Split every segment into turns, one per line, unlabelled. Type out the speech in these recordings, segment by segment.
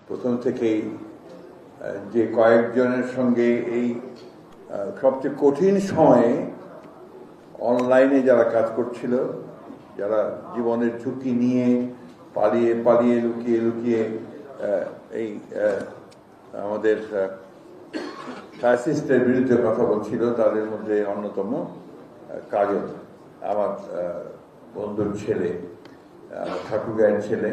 প্রথম থেকেই যে কয়েকজনের সঙ্গে এই সবচেয়ে কঠিন সময়ে অনলাইনে যারা কাজ করছিল, যারা জীবনের ঝুঁকি নিয়ে পালিয়ে পালিয়ে লুকিয়ে লুকিয়ে এই আমাদের ফ্যাসিস্টের বিরুদ্ধে কথা বলছিল, তাদের মধ্যে অন্যতম কাজল, আমার বন্ধুর ছেলে, আমার ঠাকুরগাঁয়ের ছেলে,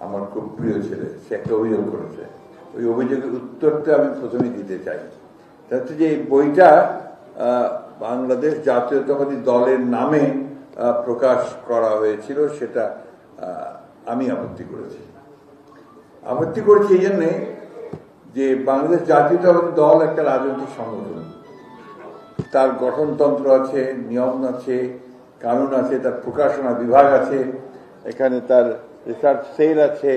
আমার খুব প্রিয় ছেলে। সে একটা অভিযোগ করেছে, ওই অভিযোগের উত্তরটা আমি প্রথমেই দিতে চাই। তাতে যে এই বইটা বাংলাদেশ জাতীয়তাবাদী দলের নামে প্রকাশ করা হয়েছিল সেটা আমি আপত্তি করেছি। আপত্তি করেছি এই জন্যে যে বাংলাদেশ জাতীয়তাবাদী দল একটা রাজনৈতিক সংগঠন, তার গঠনতন্ত্র আছে, নিয়ম আছে, কানুন আছে, তার প্রকাশনা বিভাগ আছে, এখানে তার রিসার্চ সেল আছে,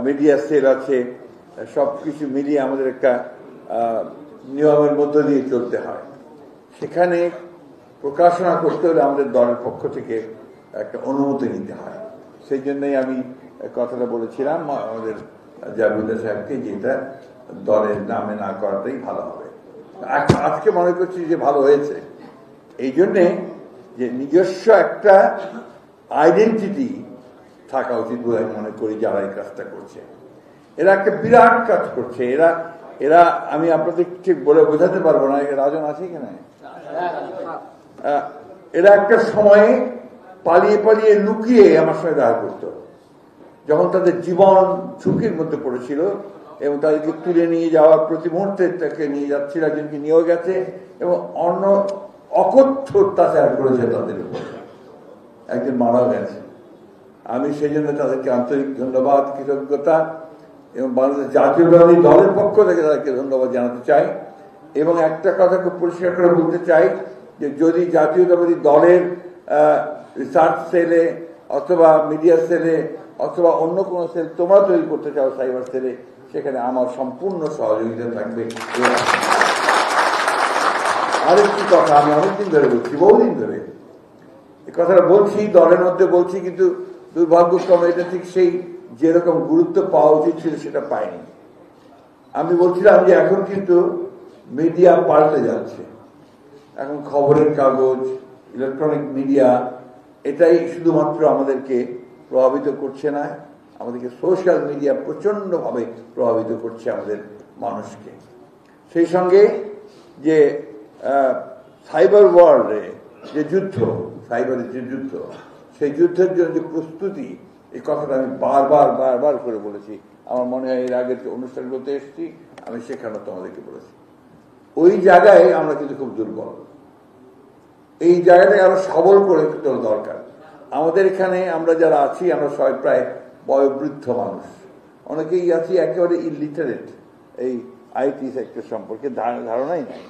মিডিয়া সেল আছে, সব কিছু মিলিয়ে আমাদের একটা নিয়মের মধ্য দিয়ে চলতে হয়। সেখানে প্রকাশনা করতে হলে আমাদের দলের পক্ষ থেকে একটা অনুমতি নিতে হয়। সেই জন্যই আমি কথাটা বলেছিলাম আমাদের জাবিউল্লাহ সাহেবকে যে এটা দলের নামে না করাটাই ভালো হবে। আজকে মনে করছি যে ভালো হয়েছে, এই জন্যে যে নিজস্ব একটা আইডেন্টিটি থাকা উচিত বলে আমি মনে করি। যারা এই কাজটা করছে এরা একটা বিরাট কাজ করছে। এরা আমি আপনাদের ঠিক বলে বোঝাতে পারবো না। রাজন আছে কিনা? এরা একটা সময়ে পালিয়ে পালিয়ে লুকিয়ে আমার সঙ্গে দেখা করতো, যখন তাদের জীবন ঝুঁকির মধ্যে পড়েছিল, এবং তাদেরকে তুলে নিয়ে যাওয়ার প্রতি মুহূর্তে তাকে নিয়ে যাচ্ছিল, একজনকে নিয়েও গেছে এবং অন্য অকথ্য অত্যাচার করেছে তাদের উপর, একজন মারাও গেছে। আমি সেই জন্য তাদেরকে আন্তরিক ধন্যবাদ, কৃতজ্ঞতা এবং বাংলাদেশ জাতীয়তাবাদী দলের পক্ষ থেকে তাদেরকে ধন্যবাদ জানাতে চাই। এবং একটা কথা খুব পরিষ্কার করে বলতে চাই যে যদি জাতীয়তাবাদী দলের রিসার্চ সেলে অথবা মিডিয়া সেলে অথবা অন্য কোনো সেল তোমরা তৈরি করতে চাও, সাইবার সেলে, সেখানে আমার সম্পূর্ণ সহযোগিতা থাকবে। আরেকটি কথা আমি অনেকদিন ধরে বলছি, বহুদিন ধরে এই কথাটা বলছি, দলের মধ্যে বলছি, কিন্তু দুর্ভাগ্যক্রমে এটা ঠিক সেই যেরকম গুরুত্ব পাওয়া উচিত ছিল সেটা পাইনি। আমি বলছিলাম যে এখন কিন্তু মিডিয়া পাল্টে যাচ্ছে। এখন খবরের কাগজ, ইলেকট্রনিক মিডিয়া, এটাই শুধুমাত্র আমাদেরকে প্রভাবিত করছে না, আমাদেরকে সোশ্যাল মিডিয়া প্রচণ্ডভাবে প্রভাবিত করছে আমাদের মানুষকে। সেই সঙ্গে যে সাইবার ওয়ার্ল্ডে যে যুদ্ধ, সাইবারের যে যুদ্ধ, সেই যুদ্ধের জন্য যে প্রস্তুতি, এই কথাটা আমি বারবার করে বলেছি। আমার মনে হয় এর আগের অনুষ্ঠানগুলোতে এসেছি, আমি সেখানেও তোমাদেরকে বলেছি। ওই জায়গায় আমরা কিন্তু খুব দুর্বল। এই জায়গাটাকে আরো সবল করে তোলা দরকার। আমাদের এখানে আমরা যারা আছি, আমরা সবাই প্রায় বয়োবৃদ্ধ মানুষ, অনেকেই আছি একেবারে ইলিটারেট, এই আইটি সেক্টর সম্পর্কে ধারণাই নাই,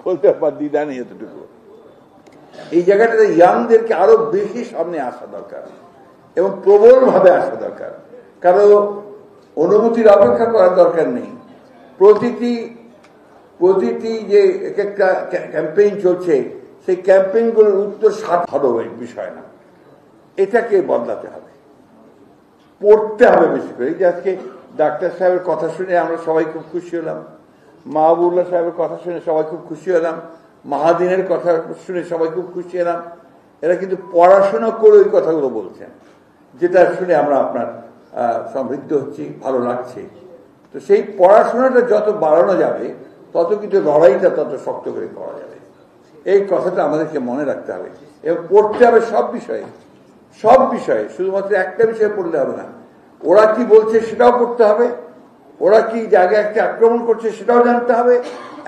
বলতে দ্বিধা নেই এতটুকু। এই জায়গাটাতে ইয়াংদেরকে আরো বেশি সামনে আসা দরকার এবং প্রবলভাবে আসা দরকার। কারো অনুমতির অপেক্ষা করার দরকার নেই। প্রতিটি যে একটা ক্যাম্পেইন চলছে, সেই ক্যাম্পেইনগুলোর উত্তর সাধারণ বিষয় না, এটাকে বদলাতে হবে, পড়তে হবে বেশি করে। যে আজকে ডাক্তার সাহেবের কথা শুনে আমরা সবাই খুব খুশি হলাম, মাহবুবুল্লাহ সাহেবের কথা শুনে সবাই খুব খুশি হলাম, মাহাদিনের কথা শুনে সবাই খুব খুশি হলাম। এরা কিন্তু পড়াশোনা করে ওই কথাগুলো বলছেন, যেটা শুনে আমরা আপনার সমৃদ্ধ হচ্ছি, ভালো লাগছে। তো সেই পড়াশোনাটা যত বাড়ানো যাবে, তত কিন্তু লড়াইটা তত শক্ত করে করা যাবে। এই কথাটা আমাদেরকে মনে রাখতে হবে এবং পড়তে হবে সব বিষয়ে, শুধুমাত্র একটা বিষয়ে পড়লে হবে না। ওরা কি বলছে সেটাও পড়তে হবে, ওরা কি জায়গায় একটা আক্রমণ করছে সেটাও জানতে হবে,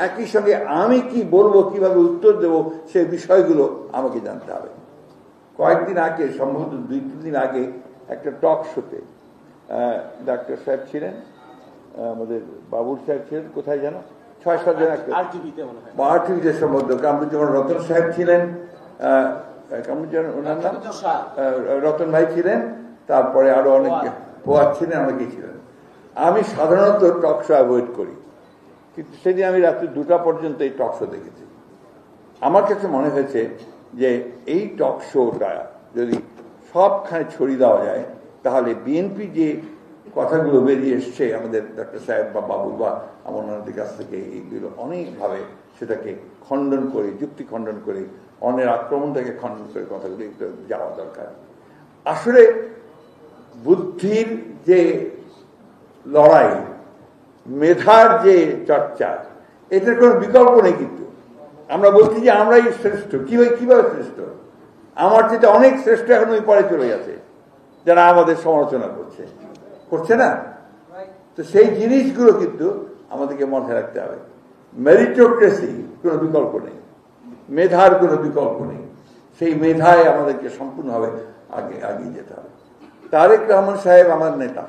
একই সঙ্গে আমি কি বলবো, কিভাবে উত্তর দেব, সেই বিষয়গুলো আমাকে জানতে হবে। কয়েকদিন আগে, সম্ভবত 2-3 দিন আগে, একটা টক শোতে ডাক্তার সাহেব ছিলেন, আমাদের বাবুর সাহেব ছিলেন, কোথায় যেন 6-7 জন, আরটিভিতে সম্ভবত কামরুজ্জামান রতন সাহেব ছিলেন, ওনার নাম রতন ভাই ছিলেন, তারপরে আরো অনেকে পোয়াত ছিলেন, অনেকেই ছিলেন। আমি সাধারণত টক শো অ্যাভয়েড করি, কিন্তু সেদিন আমি রাত্রি 2টা পর্যন্ত এই টক শো দেখেছি। আমার কাছে মনে হয়েছে যে এই টক শোটা যদি সবখানে ছড়িয়ে দেওয়া যায়, তাহলে বিএনপি যে কথাগুলো বেরিয়ে এসছে আমাদের ডক্টর সাহেব বা বাবুল বা আমার ওনাদের কাছ থেকে, এইগুলো অনেকভাবে সেটাকে খণ্ডন করে, যুক্তি খণ্ডন করে, অন্যের আক্রমণটাকে খণ্ডন করে কথাগুলো একটু যাওয়া দরকার। আসলে বুদ্ধির যে লড়াই, মেধার যে চর্চা, এটার কোনো বিকল্প নেই। কিন্তু আমরা বলছি যে আমরাই শ্রেষ্ঠ। কিভাবে শ্রেষ্ঠ? আমার যেটা অনেক শ্রেষ্ঠ এখন ওই পরে চলে গেছে, যারা আমাদের সমালোচনা করছে না। তো সেই জিনিসগুলো কিন্তু আমাদেরকে মাথায় রাখতে হবে। মেরিটোক্রেসি কোনো বিকল্প নেই, মেধার কোনো বিকল্প নেই। সেই মেধায় আমাদেরকে সম্পূর্ণভাবে আগিয়ে যেতে হবে। তারেক রহমান সাহেব আমার নেতা,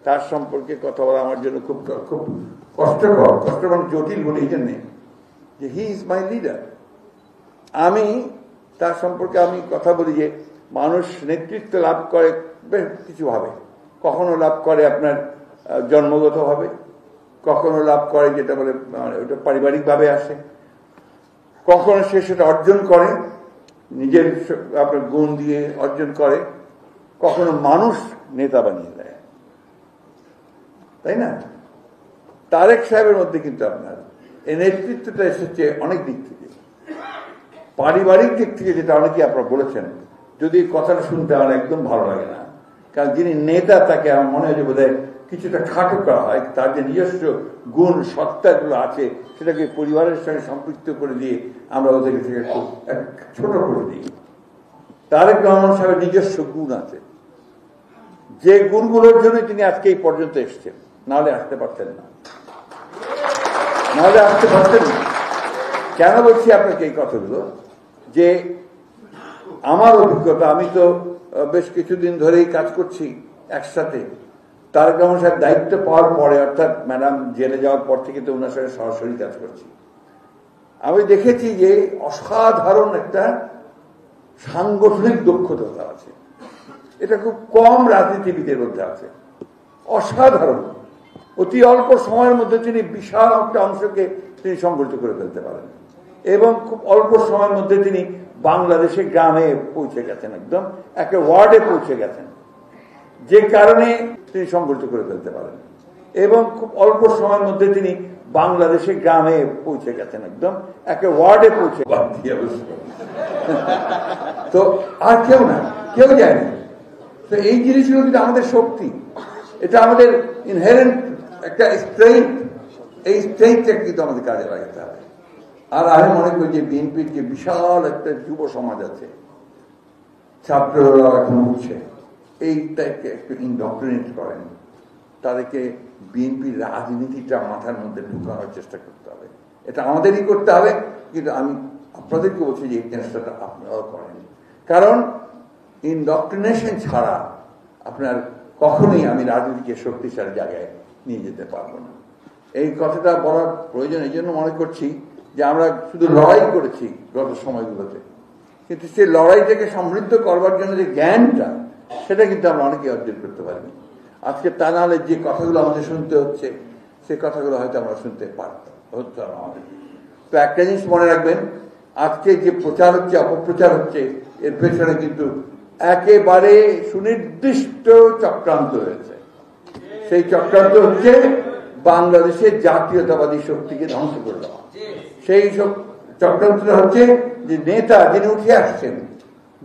তার সম্পর্কে কথা বলা আমার জন্য খুব খুব কষ্টকর, মানে জটিল বলে এই জন্যে যে হি ইজ মাই লিডার। আমি তার সম্পর্কে আমি কথা বলি যে মানুষ নেতৃত্ব লাভ করে কিছুভাবে, কখনো লাভ করে আপনার জন্মগতভাবে, কখনো লাভ করে যেটা বলে ওটা পারিবারিকভাবে আসে, কখনো সে সেটা অর্জন করে নিজের আপনার গুণ দিয়ে অর্জন করে, কখনো মানুষ নেতা বানিয়ে দেয়, তাই না? তারেক সাহেবের মধ্যে কিন্তু আপনার এই নেতৃত্বটা এসেছে অনেক দিক থেকে। পারিবারিক দিক থেকে যেটা অনেকে আপনারা বলেছেন, যদি কথাটা শুনতে আমার একদম ভালো লাগে না, কারণ যিনি নেতা তাকে আমার মনে হয় যে বোধহয় কিছুটা খাটো করা হয়। তার যে নিজস্ব গুণ সত্তাগুলো আছে সেটাকে পরিবারের সঙ্গে সম্পৃক্ত করে দিয়ে আমরা ওদেরকে থেকে খুব ছোট করে দিই। তারেক রহমান সাহেবের নিজস্ব গুণ আছে, যে গুণগুলোর জন্য তিনি আজকে এই পর্যন্ত এসছেন, নাহলে আসতে পারতেন না। কেন বলছি আপনাকে এই কথাগুলো? যে আমার অভিজ্ঞতা, আমি তো বেশ কিছুদিন ধরেই কাজ করছি একসাথে। তারেক রহমান সাহেব দায়িত্ব পাওয়ার পরে, অর্থাৎ ম্যাডাম জেলে যাওয়ার পর থেকে তো ওনার সঙ্গে সরাসরি কাজ করছি। আমি দেখেছি যে অসাধারণ একটা সাংগঠনিক দক্ষতা আছে। এটা খুব কম রাজনীতিবিদের মধ্যে আছে। অসাধারণ, অতি অল্প সময়ের মধ্যে তিনি বিশাল একটা অংশকে তিনি সংগঠিত করে ফেলতে পারেন, এবং খুব অল্প সময়ের মধ্যে তিনি বাংলাদেশে গ্রামে পৌঁছে গেছেন, একদম একটা ওয়ার্ডে পৌঁছে গেছেন, যে কারণে তিনি সংগঠিত করে ফেলতে পারেন। এবং খুব অল্প সময়ের মধ্যে তিনি বাংলাদেশে গ্রামে পৌঁছে গেছেন, একদম একটা ওয়ার্ডে পৌঁছে। তো আর কেউ যায়নি। তো এই জিনিসগুলো কিন্তু আমাদের শক্তি, এটা আমাদের ইনহেরেন্ট একটা স্ট্রেংথ। এই স্ট্রেংথটা কিন্তু আমাদের কাজে লাগাতে হবে। আর আমি মনে করি যে বিএনপির যে বিশাল একটা যুব সমাজ আছে, ছাত্ররা এখন উঠছে, এইটাকে একটু ইনডক্ট্রিনেট করেন, তাদেরকে বিএনপির রাজনীতিটা মাথার মধ্যে ঢুকানোর চেষ্টা করতে হবে। এটা আমাদেরই করতে হবে, কিন্তু আমি আপনাদেরকে বলছি যে এই চেষ্টাটা আপনারাও করেন। কারণ ইনডক্ট্রিনেশন ছাড়া আপনার কখনোই আমি রাজনীতিকে শক্তিশালী জায়গায় নিয়ে যেতে পারবো না। এই কথাটা বলার প্রয়োজন এই জন্য মনে করছি যে আমরা শুধু লড়াই করেছি গত সময়গুলোতে, কিন্তু সেই লড়াইটাকে সমৃদ্ধ করবার জন্য যে জ্ঞানটা, সেটা কিন্তু আমরা অনেকে অর্জন করতে পারিনি। আজকে তা নাহলে যে কথাগুলো আমাদের শুনতে হচ্ছে, সে কথাগুলো হয়তো আমরা শুনতে হতো না আমাদের। তো একটা জিনিস মনে রাখবেন, আজকে যে প্রচার হচ্ছে, অপপ্রচার হচ্ছে, এর পেছনে কিন্তু একেবারে সুনির্দিষ্ট চক্রান্ত রয়েছে। সেই চক্রান্ত হচ্ছে বাংলাদেশের জাতীয়তাবাদী শক্তিকে ধ্বংস করে দেওয়া। সেই সব চক্রান্তটা হচ্ছে যে নেতা যিনি উঠে আসছেন,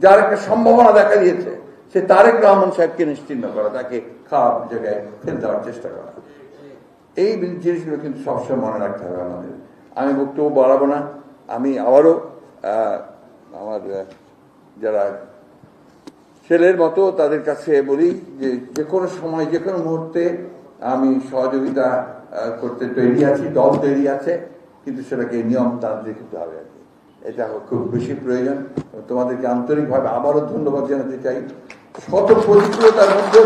যার একটা সম্ভাবনা দেখা দিয়েছে, সে তারেক রহমান সাহেবকে নিশ্চিহ্ন করা, তাকে খারাপ জায়গায় ফেলে দেওয়ার চেষ্টা করা। এই জিনিসগুলো কিন্তু সবসময় মনে রাখতে হবে আমাদের। আমি বক্তব্য বাড়াবো না। আমি আবারও আমার যারা ছেলের মতো তাদের কাছে বলি যে কোনো সময়, যে কোনো মুহূর্তে আমি সহযোগিতা করতে তৈরি আছি, দল তৈরি আছে, কিন্তু সেটাকে নিয়মতান্ত্রিক হতে হবে আর কি। এটা খুব বেশি প্রয়োজন। তোমাদেরকে আন্তরিকভাবে আবারও ধন্যবাদ জানাতে চাই। শত প্রতিকূলতার মধ্যেও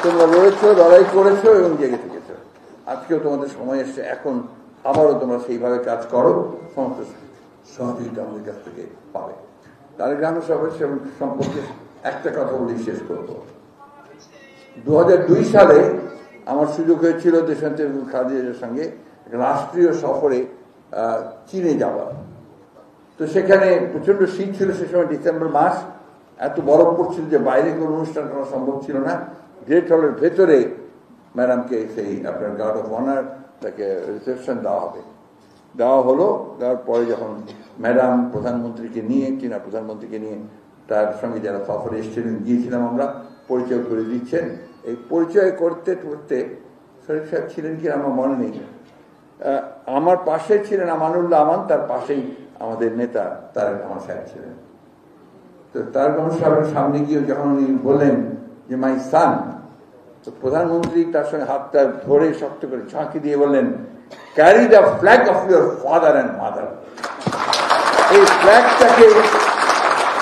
তোমরা রয়েছো, লড়াই করেছো এবং জেগে থেকেছো। আজকেও তোমাদের সময় এসছে, এখন আবারও তোমরা সেইভাবে কাজ করো, সমস্ত সহযোগিতা আমাদের কাছ থেকে পাবে। তারেক রহমান সাহেব সম্পর্কে একটা কথা বলি শেষ করব। 2002 সালে আমার সুযোগ হয়েছিল দেশান্তরী খালেদা সঙ্গে রাষ্ট্রীয় সফরে চীনে যাওয়া। তো সেখানে প্রচন্ড শীত ছিল, সে সময় ডিসেম্বর মাস, এত বরফ পড়ছিল যে বাইরে কোনো অনুষ্ঠান করা সম্ভব ছিল না। গেট হলের ভেতরে ম্যাডামকে সেই আপনার গার্ড অফ অনার তাকে রিসেপশন দেওয়া হলো। দেওয়ার পরে যখন ম্যাডাম প্রধানমন্ত্রীকে নিয়ে চীনা প্রধানমন্ত্রীকে নিয়ে তার সঙ্গে যারা সফরে এসেছিলেন গিয়েছিলাম আমরা, পরিচয় করে দিচ্ছেন। এই পরিচয় করতে করতে শরীফ সাহেব ছিলেন কি আমার মনে নেই, আমার পাশে ছিলেন আমানুল্লাহ আমান, তার পাশেই আমাদের নেতা তারেক রহমান সাহেব ছিলেন। তো তারেক রহমান সাহেবের সামনে গিয়ে যখন উনি বললেন যে মাই সান, তো প্রধানমন্ত্রী তার সঙ্গে হাতটা ধরে শক্ত করে ঝাঁকি দিয়ে বললেন, carry the flag of your father and mother. এই ফ্ল্যাগটাকে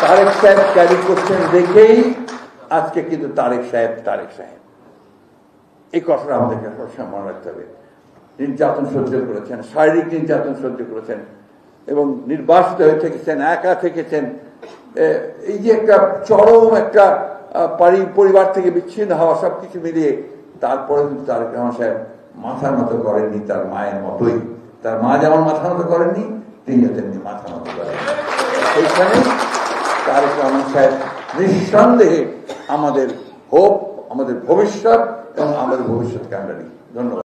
তারেক সাহেব ক্যারি করছেন দেখেই আজকে কিন্তু তারেক সাহেব। এই কথাটা আমাদেরকে সবসময় মনে রাখতে হবে। নির্যাতন সহ্য করেছেন, শারীরিক নির্যাতন সহ্য করেছেন এবং নির্বাসিত হয়ে থেকেছেন, একা থেকেছেন। এই যে একটা চরম একটা পরিবার থেকে বিচ্ছিন্ন হওয়া, সবকিছু মিলিয়ে তারপরে কিন্তু তারেক রহমান সাহেব মাথার মতো করেননি তার মায়ের মতোই। তার মা যেমন মাথা মতো করেননি, তিনি তেমনি মাথা মতো করেন। এইখানে তারেক রহমান সাহেব নিঃসন্দেহে আমাদের হোপ, আমাদের ভবিষ্যৎ এবং আমাদের ভবিষ্যৎকে আমরা নিই। ধন্যবাদ।